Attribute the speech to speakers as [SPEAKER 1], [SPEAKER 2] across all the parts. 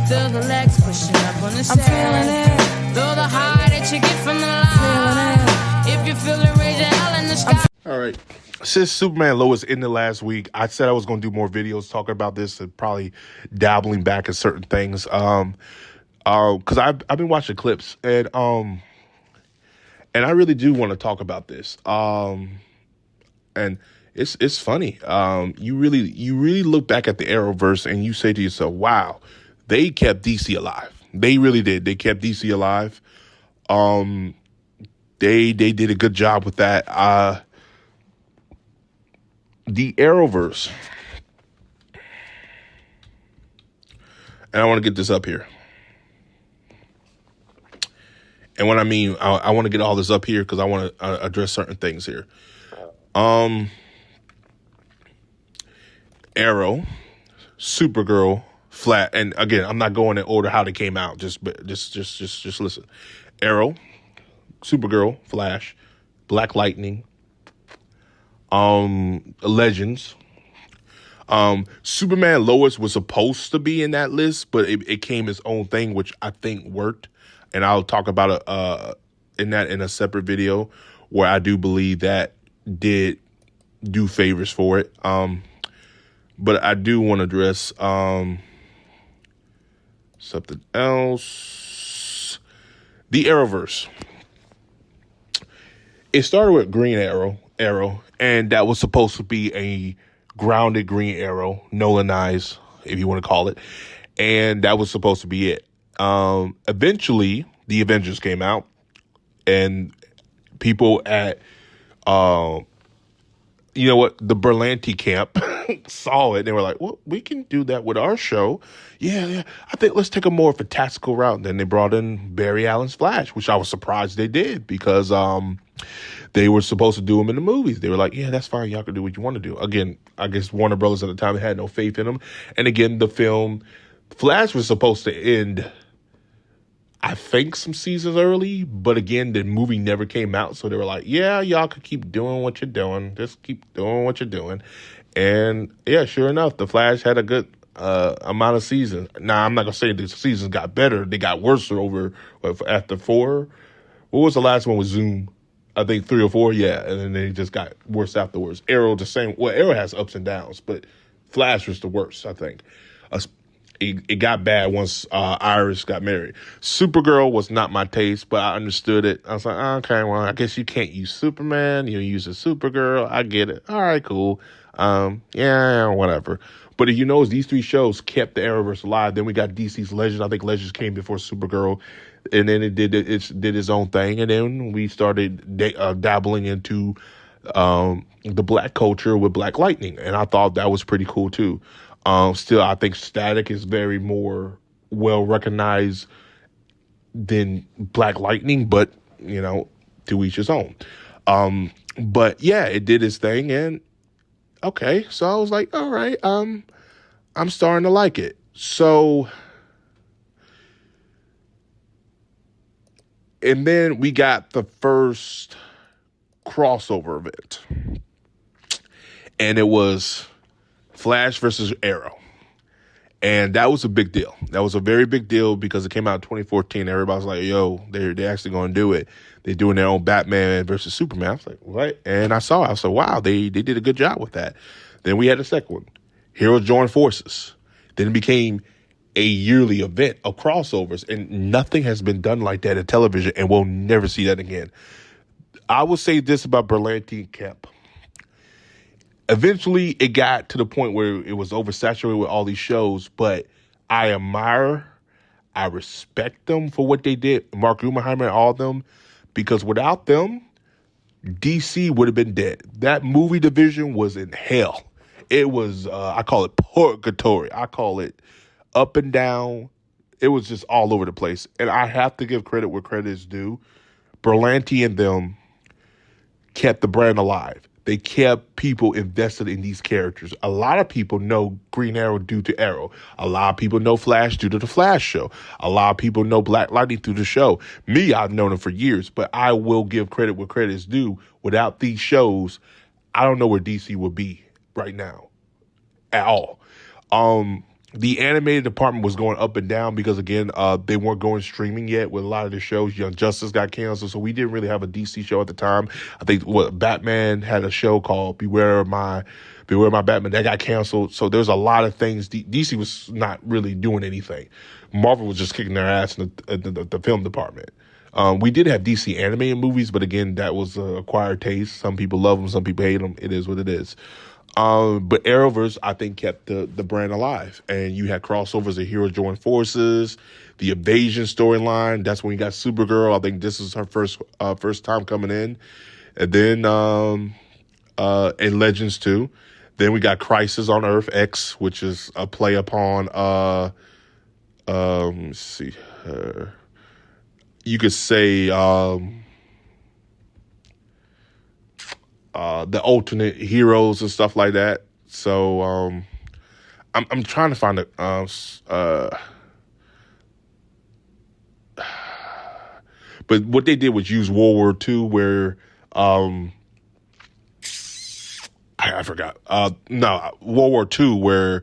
[SPEAKER 1] Feel the legs pushing up on the stairs. I'm feeling it. Feel the high that you get from the line. If you feel the rage of hell in the sky.
[SPEAKER 2] All right. Since Superman Lois ended last week, I said I was going to do more videos talking about this and probably dabbling back in certain things. Because I've been watching clips and I really do want to talk about this. And it's funny. You really look back at the Arrowverse and you say to yourself, "Wow, they kept DC alive. They really did. They kept DC alive. They did a good job with that." The Arrowverse, and I want to get this up here. And what I mean, I want to get all this up here because I want to address certain things here. Arrow, Supergirl, Flash, and again, I'm not going in order how they came out. Just listen. Arrow, Supergirl, Flash, Black Lightning, Legends. Superman Lois was supposed to be in that list, but it came its own thing, which I think worked. And I'll talk about in a separate video where I do believe that did do favors for it. But I do want to address something else. The Arrowverse. It started with Green Arrow, and that was supposed to be a grounded Green Arrow, Nolanized, if you want to call it. And that was supposed to be it. Eventually, the Avengers came out, and people at, the Berlanti camp saw it. And they were like, well, we can do that with our show. Yeah. I think let's take a more of a tactical route. And then they brought in Barry Allen's Flash, which I was surprised they did because they were supposed to do them in the movies. They were like, yeah, that's fine. Y'all can do what you want to do. Again, I guess Warner Brothers at the time had no faith in them. And again, the film Flash was supposed to end, I think, some seasons early, but again, the movie never came out, so they were like, yeah, y'all could keep doing what you're doing. Just keep doing what you're doing. And yeah, sure enough, The Flash had a good amount of seasons. Now, I'm not going to say the seasons got better. They got worse after 4. What was the last one with Zoom? I think 3 or 4, yeah, and then they just got worse afterwards. Arrow, the same. Well, Arrow has ups and downs, but Flash was the worst, I think. It got bad once Iris got married. Supergirl was not my taste, but I understood it. I was like, okay, well, I guess you can't use Superman. You use a Supergirl. I get it. All right, cool. Yeah, whatever. But you notice these 3 shows kept the Arrowverse alive. Then we got DC's Legends. I think Legends came before Supergirl, and then it did its own thing. And then we started dabbling into the black culture with Black Lightning, and I thought that was pretty cool too. Still, I think Static is very more well recognized than Black Lightning, but to each his own. But yeah, it did its thing, and okay, so I was like, all right, I'm starting to like it. So, and then we got the first crossover event, and it was Flash versus Arrow. And that was a big deal. That was a very big deal because it came out in 2014. Everybody was like, yo, they're actually going to do it. They're doing their own Batman versus Superman. I was like, what? And I saw it. I was like, wow, they did a good job with that. Then we had the second one. Heroes joined forces. Then it became a yearly event of crossovers. And nothing has been done like that in television. And we'll never see that again. I will say this about Berlanti Camp. Eventually, it got to the point where it was oversaturated with all these shows, but I respect them for what they did, Mark Rubenheimer and all of them, because without them, DC would have been dead. That movie division was in hell. It was, I call it purgatory. I call it up and down. It was just all over the place. And I have to give credit where credit is due. Berlanti and them kept the brand alive. They kept people invested in these characters. A lot of people know Green Arrow due to Arrow. A lot of people know Flash due to the Flash show. A lot of people know Black Lightning through the show. Me, I've known him for years, but I will give credit where credit is due. Without these shows, I don't know where DC would be right now at all. The animated department was going up and down because, again, they weren't going streaming yet with a lot of the shows. Young Justice got canceled, so we didn't really have a DC show at the time. I think Batman had a show called Beware My Batman that got canceled. So there's a lot of things. DC was not really doing anything. Marvel was just kicking their ass in the film department. We did have DC animated movies, but again, that was acquired taste. Some people love them, some people hate them. It is what it is. But Arrowverse, I think, kept the brand alive. And you had crossovers of Heroes Join Forces, the Evasion storyline. That's when you got Supergirl. I think this is her first time coming in. And then and Legends 2. Then we got Crisis on Earth X, which is a play upon let's see. You could say the alternate heroes and stuff like that. So I'm trying to find but what they did was use World War II, where I forgot. World War II, where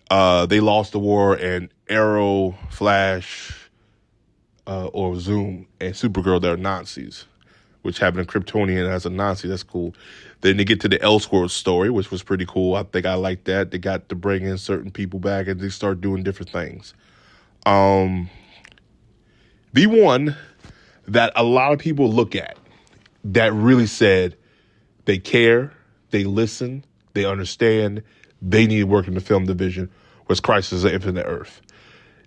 [SPEAKER 2] they lost the war, and Arrow, Flash, or Zoom, and Supergirl, they're Nazis, which having a Kryptonian as a Nazi, that's cool. Then they get to the Elseworlds story, which was pretty cool. I think I like that. They got to bring in certain people back, and they start doing different things. The one that a lot of people look at that really said they care, they listen, they understand, they need work in the film division was Crisis on Infinite Earth.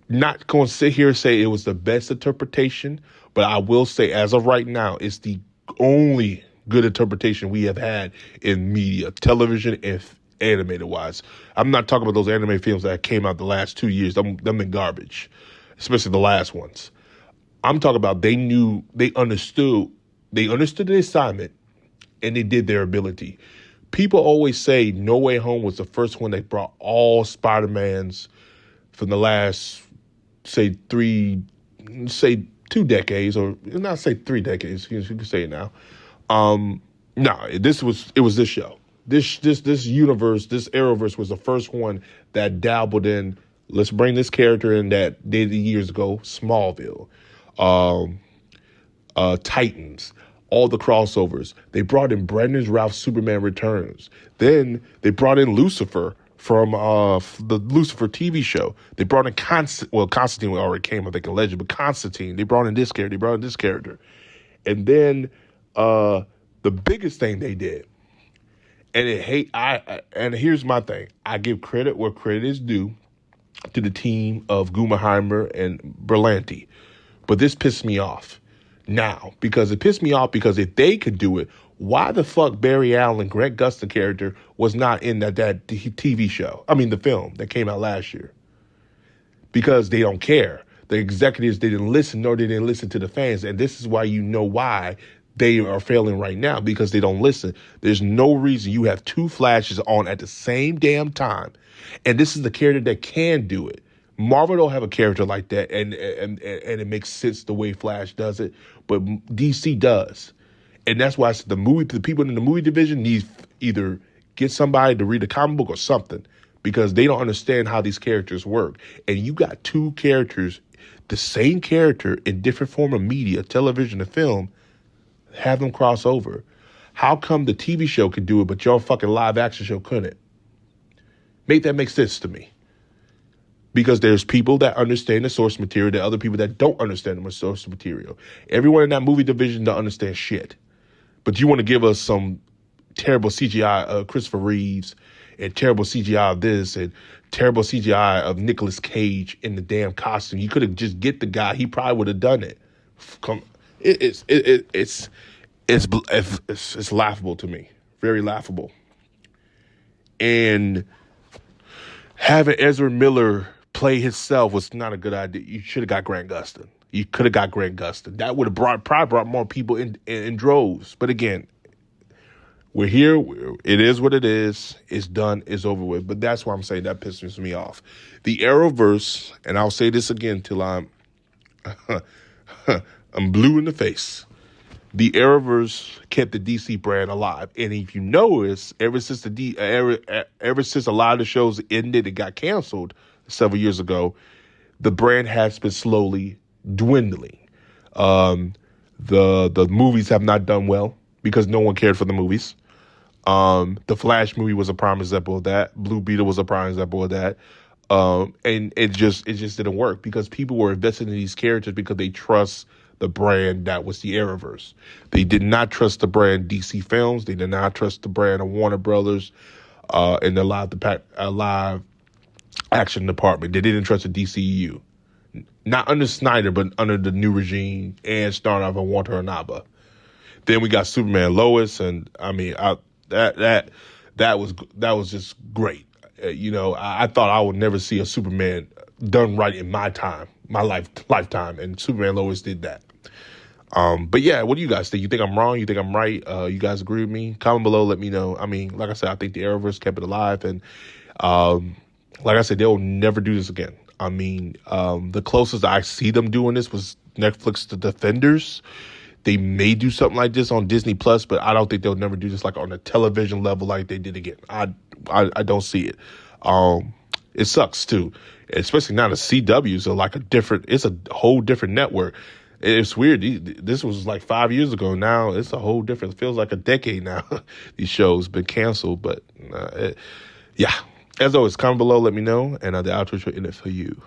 [SPEAKER 2] Not going to sit here and say it was the best interpretation, but I will say as of right now, it's the only good interpretation we have had in media, television and animated wise. I'm not talking about those anime films that came out the last 2 years. Them been garbage, especially the last ones. I'm talking about they understood the assignment, and they did their ability. People always say No Way Home was the first one that brought all Spider-Mans from the last, say 2 decades, or not say 3 decades. You can say it now. It was this show. This universe, this Arrowverse was the first one that dabbled in. Let's bring this character in that did years ago. Smallville, Titans, all the crossovers. They brought in Brandon Routh's Superman Returns. Then they brought in Lucifer from the Lucifer TV show. They brought in Constantine already came, I think, in Legend, but Constantine. They brought in this character. And then the biggest thing they did, and here's my thing. I give credit where credit is due to the team of Gummerheimer and Berlanti. But this pissed me off now, because it pissed me off because if they could do it, why the fuck Barry Allen, Grant Gustin character, was not in that TV show? I mean, the film that came out last year. Because they don't care. The executives, they didn't listen, nor they didn't listen to the fans. And this is why you know why they are failing right now, because they don't listen. There's no reason you have 2 Flashes on at the same damn time. And this is the character that can do it. Marvel don't have a character like that, and it makes sense the way Flash does it, but DC does. And that's why I said the people in the movie division need either get somebody to read a comic book or something, because they don't understand how these characters work. And you got 2 characters, the same character in different form of media, television and film, have them cross over. How come the TV show could do it, but your fucking live action show couldn't? Make that make sense to me. Because there's people that understand the source material, there are other people that don't understand the source material. Everyone in that movie division don't understand shit. But you want to give us some terrible CGI of Christopher Reeves, and terrible CGI of this, and terrible CGI of Nicolas Cage in the damn costume. You could have just get the guy. He probably would have done it. It's laughable to me. Very laughable. And having Ezra Miller play himself was not a good idea. You should have got Grant Gustin. You could have got Grant Gustin. That would have probably brought more people in droves. But again, we're here. It is what it is. It's done. It's over with. But that's why I'm saying that pisses me off. The Arrowverse, and I'll say this again till I'm I'm blue in the face. The Arrowverse kept the DC brand alive, and if you notice, ever since a lot of the shows ended and got canceled, several years ago, the brand has been slowly dwindling. Um, the movies have not done well because no one cared for the movies. The Flash movie was a prime example of that. Blue Beetle was a prime example of that. And it just didn't work because people were invested in these characters because they trust the brand that was the Arrowverse. They did not trust the brand DC Films. They did not trust the brand of Warner Brothers, and the live action department. They didn't trust the DCEU. Not under Snyder, but under the new regime and starting off with Walter Inaba. Then we got Superman Lois, and I mean, that was just great. I thought I would never see a Superman done right in my lifetime, and Superman Lois did that. But yeah, what do you guys think? You think I'm wrong? You think I'm right? You guys agree with me? Comment below, let me know. I mean, like I said, I think the Arrowverse kept it alive, and like I said, they'll never do this again. I mean, the closest I see them doing this was Netflix The Defenders. They may do something like this on Disney Plus, but I don't think they'll never do this like on a television level like they did again. I don't see it. It sucks too, especially now the CWs are like it's a whole different network. It's weird. This was like 5 years ago. Now it's a whole different. It feels like a decade now. These shows been canceled, but yeah. As always, comment below, let me know, and the outro should end it for you.